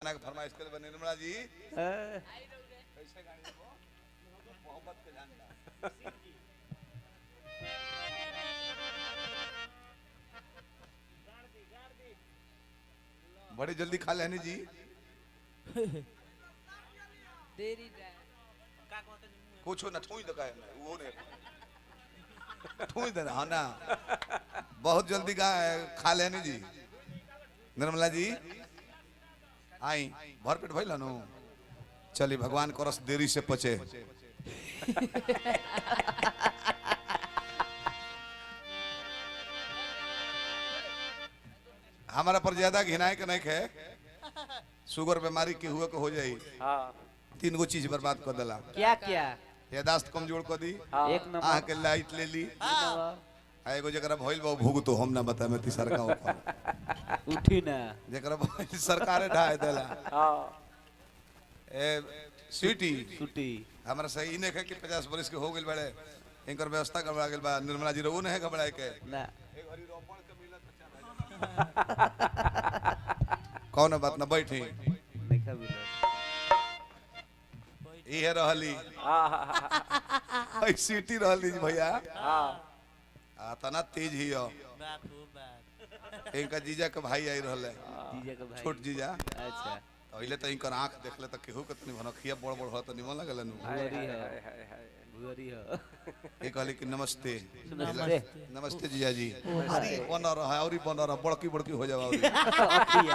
गाना के फरमाइश करे बने निर्मला जी कैसे गाने को मोहब्बत के जानता बड़ी जल्दी खा लेनी जी देरी कुछ ना ठोई दकाए वो ने ठोई देना हाँ ना बहुत जल्दी खा लेनी जी निर्मला जी आई भरपेट भइल नु चली भगवान करस देरी से पचे हमारा पर ज्यादा घिनाए के नहीं खे शुगर बीमारी के हुए को हो जाई तीन गो चीज बर्बाद कर देला क्या क्या यादाश्त कमजोर कर दी एक नंबर आह के लाइट ले ली एगो जकरा भइल बा भूग तो हम ना बता में तीसर का ऊपर उठी ना जकरा भइल सरकारे ढाए देला ए स्वीटी छुट्टी हमरा सही ने है कि 50 बरस के हो गेल बड़े इनकर व्यवस्था गड़बड़ा गेल बा निर्मला जी रो ने है घबराए के ना एक हरी रोपण के मिलत कौन बात ना बैठी नहीं खा भी इहे रहली स्वीटी रहली भैया तना तेज ही हो इनका जीजा के भाई आई रहले जीजा का भाई छोट जीजा अच्छा पहले तो इनकर आंख देखले तो केहू कितनी भनखिया बड़ बड़ हो तो निमन लगल नु भुअरी है एक कहली कि नमस्ते नमस्ते नमस्ते जीजा जी अरे बन रहा है और बन रहा बड़की बड़की हो जाओ और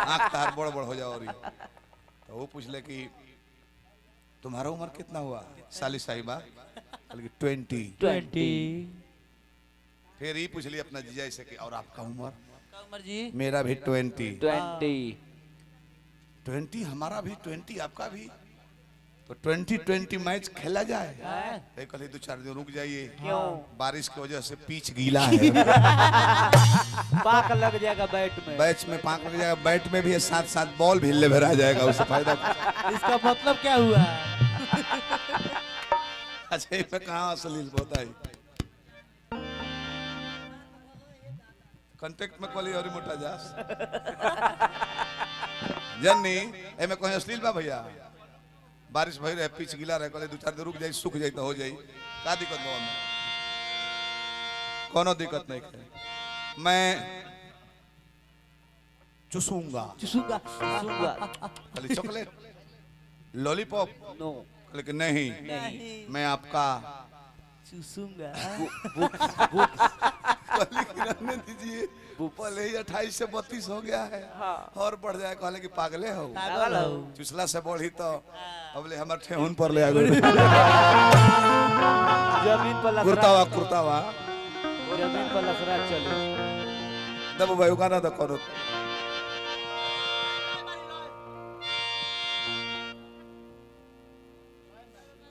आंख तार बड़ बड़ हो जाओ और तो वो पूछले कि तुम्हारा उम्र कितना हुआ साली साहिबा कहली 20 फिर ही पूछ लिया अपना जीजा से कि और आपका उम्र उमर जी मेरा भी 20 20 हमारा भी 20 आपका भी तो 20 मैच खेला जाए एक कहली 2-4 दिन रुक जाइए क्यों बारिश की वजह से पिच गीला है पाक लग जाएगा बैट में बैच में पाक लग जाएगा बैट में भी साथ साथ बॉल भी लेवर आ जाएगा उससे फायदा इसका मतलब क्या हुआ अच्छा इसमें कहाँ अश्लील होता है कांटेक्ट में कॉली और मोटा जास जन्नी एमे कहीं अश्लील बा भैया बारिश भई रहे पिच गीला रहे कहले 2-4 दिन रुक जाई सूख जाई तो हो जाई का दिक्कत बा में कोनो दिक्कत नहीं है मैं चूसूंगा चूसूंगा खाली चॉकलेट लॉलीपॉप नो कहले कि नहीं नहीं मैं आपका चूसूंगा कहले कि रहने दीजिए पहले ही 28 से 32 हो गया है और बढ़ जाए कहले कि पागले हो पागल हो चुसला से बढ़ी तो अबले हमर ठेहुन पर ले आ गए जमीन पर लसरा कुर्तावा जमीन पर लसरा चले दबो भाई गाना द करो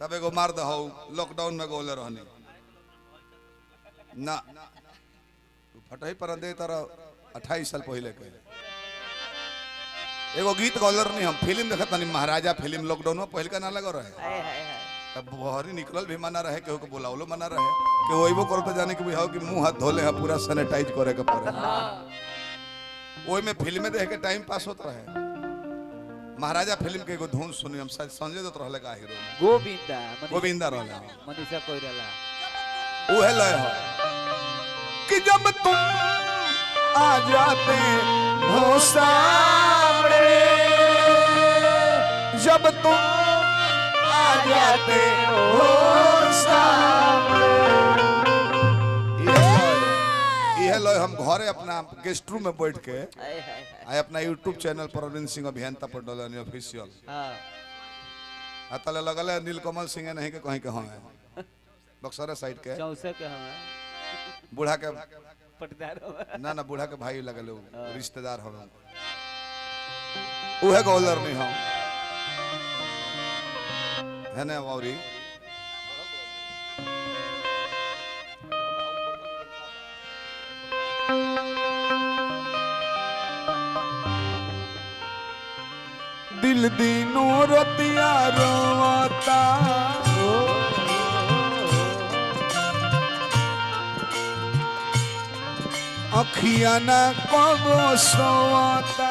तब एगो मार दहो लॉकडाउन में गोले रहनी ना फटही पर दे तर 28 साल पहले के एगो गीत गौलर नहीं हम फिल्म देखत नहीं महाराजा फिल्म लॉकडाउन में पहले का ना लगा रहे तब बहरी निकलल भी मना रहे केहू के बुलावलो मना रहे कि ओइबो करो तो जाने के बुझाओ कि मुंह हाथ धोले है पूरा सैनिटाइज करे के पड़े ओइ में फिल्म देख के टाइम पास होत रहे महाराजा फिल्म के एगो धुन सुनी हम संजय दत्त रहले का हीरो गोविंदा रहले मनीषा कोइराला उहे लय हो कि जब तुम आ जाते हो सामने जब तुम आ जाते हो सामने ये लय हम घरे अपना गेस्ट रूम में बैठ के आए अपना यूट्यूब चैनल पर अरविंद सिंह अभियंता पर डॉलर ऑफिशियल हां तले लगल है नीलकमल सिंह नहीं के कहीं के हम बक्सर साइड के चौसे के हम बूढ़ा के पटदार ना ना बूढ़ा के भाई लगल रिश्तेदार हो उहे गोलर नहीं हो है ना औरी दिल दीनो रतिया रोता अखिया ना कबो सोता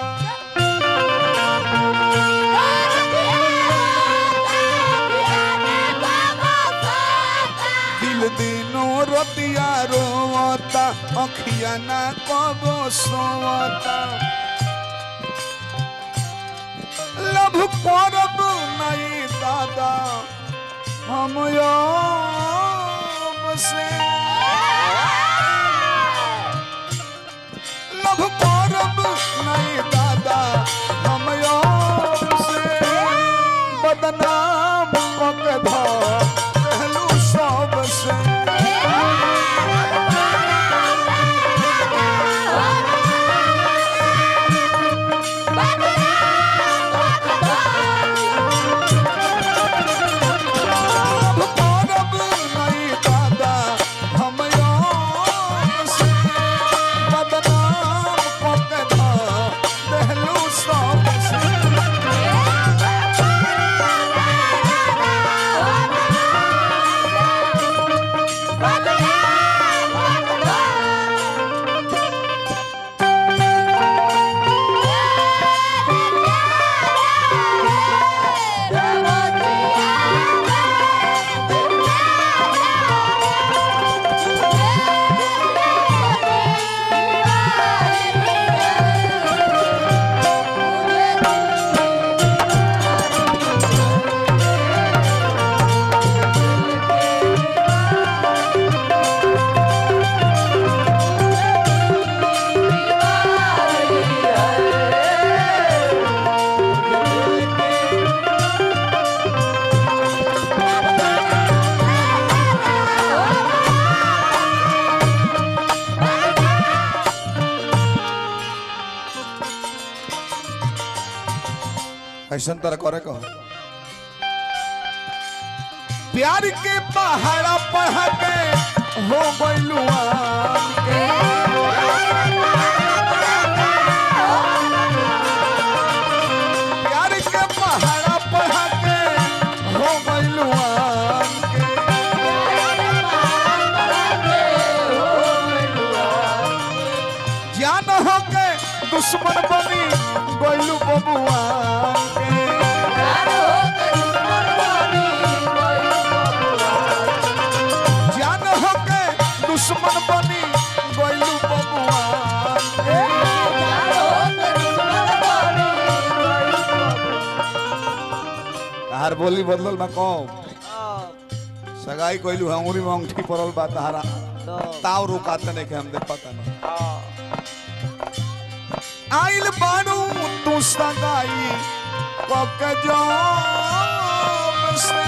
दिल दिनों रोतिया रोता अखिया ना कबो सोता लभ करब नहीं दादा हम याब से लभ करब नहीं दादा हम याब से बदनाम पकड़ा पहलू सब से ऐसा तरह करे कहो प्यार के पहाड़ा पढ़ के हो गइलुआ के प्यार के पहाड़ा पढ़ के हो गइलुआ के जान हो के दुश्मन बनी गइलु बबुआ दुश्मन बनी गइलु बबुआ तार बोली बदलल बा कौन सगाई कइलु अंगुरी में अंगठी पड़ल बा तारा ताव रुकाते नहीं के हम दे पता नहीं आइल बानू तू सगाई कक जाम से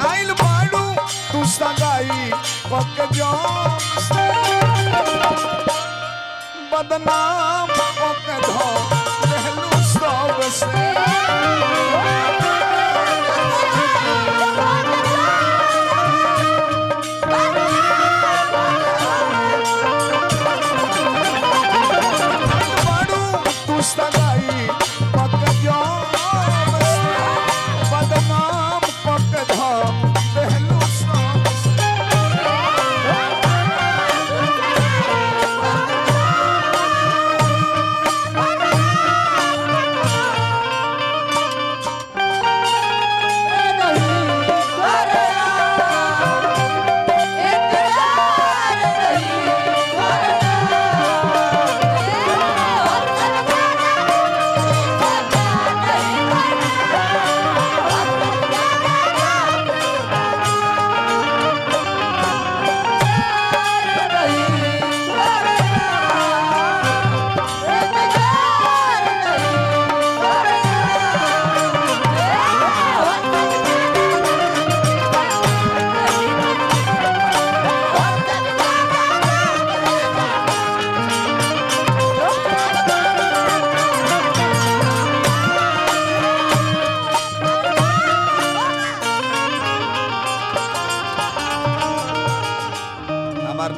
आइल बाड़ू तू सगाई पक जाम से बदनाम पक धो रहलू सब से बाड़ू तू सगाई पक जाम से बदनाम पक धो रहलू सब से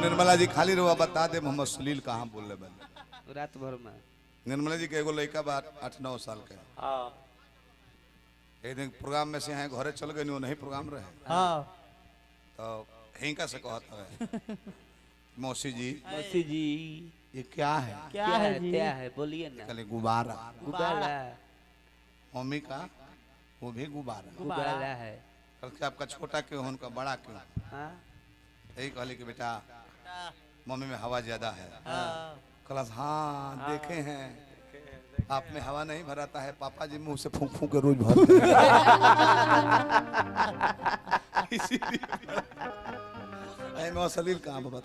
निर्मला जी खाली रहुआ बता दे मोहम्मद सलील कहाँ बोल रहे बने रात भर में निर्मला जी के एगो लड़का बा 8-9 साल के एक दिन प्रोग्राम में से यहाँ घरे चल गए नहीं प्रोग्राम रहे तो हिंका से कहता है मौसी जी मौसी जी ये क्या है? क्या है क्या है बोलिए ना। कहले गुब्बारा। गुब्बारा मम्मी का वो भी गुब्बारा। गुब्बारा है। कल के आपका छोटा क्यों उनका बड़ा क्यों? हाँ यही कहले कि बेटा मम्मी में हवा ज्यादा है। कलस हाँ देखे हैं आप में हवा नहीं भराता है, पापा जी मुंह से फूंक फूंक के रोज भरते हैं। इसीलिए मैं असलील कहाँ बता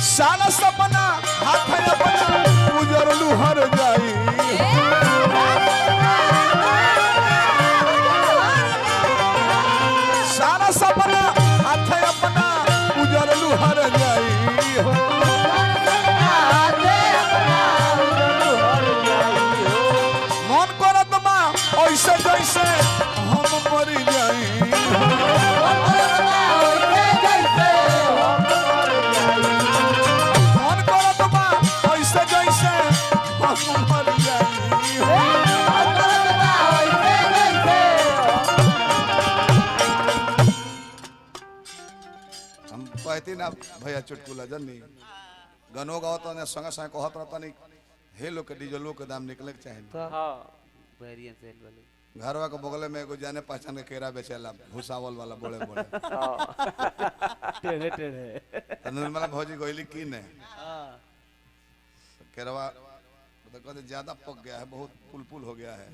सारा सपना हाथ में अपना उजरलू हर जाई। सारा सपना हाथ में अपना उजरलू हर जाई। मन करत बा ऐसे जैसे हम मर जाई। हम कहती ना भैया चुटकुला जनी गनो गावत ने संगे संगे कहत रहता नहीं हे लोग के डीजलो के दाम निकले के चाहिए। हाँ वेरिएंट सेल वाले घरवा के बगल में एगो जाने पहचान के केरा बेचेला भूसावल वाला बड़े बड़े टेढ़े टेढ़े निर्मला भौजी गोइली की ने हाँ केरवा तो कहते ज्यादा पक गया है, बहुत पुल पुल हो गया है।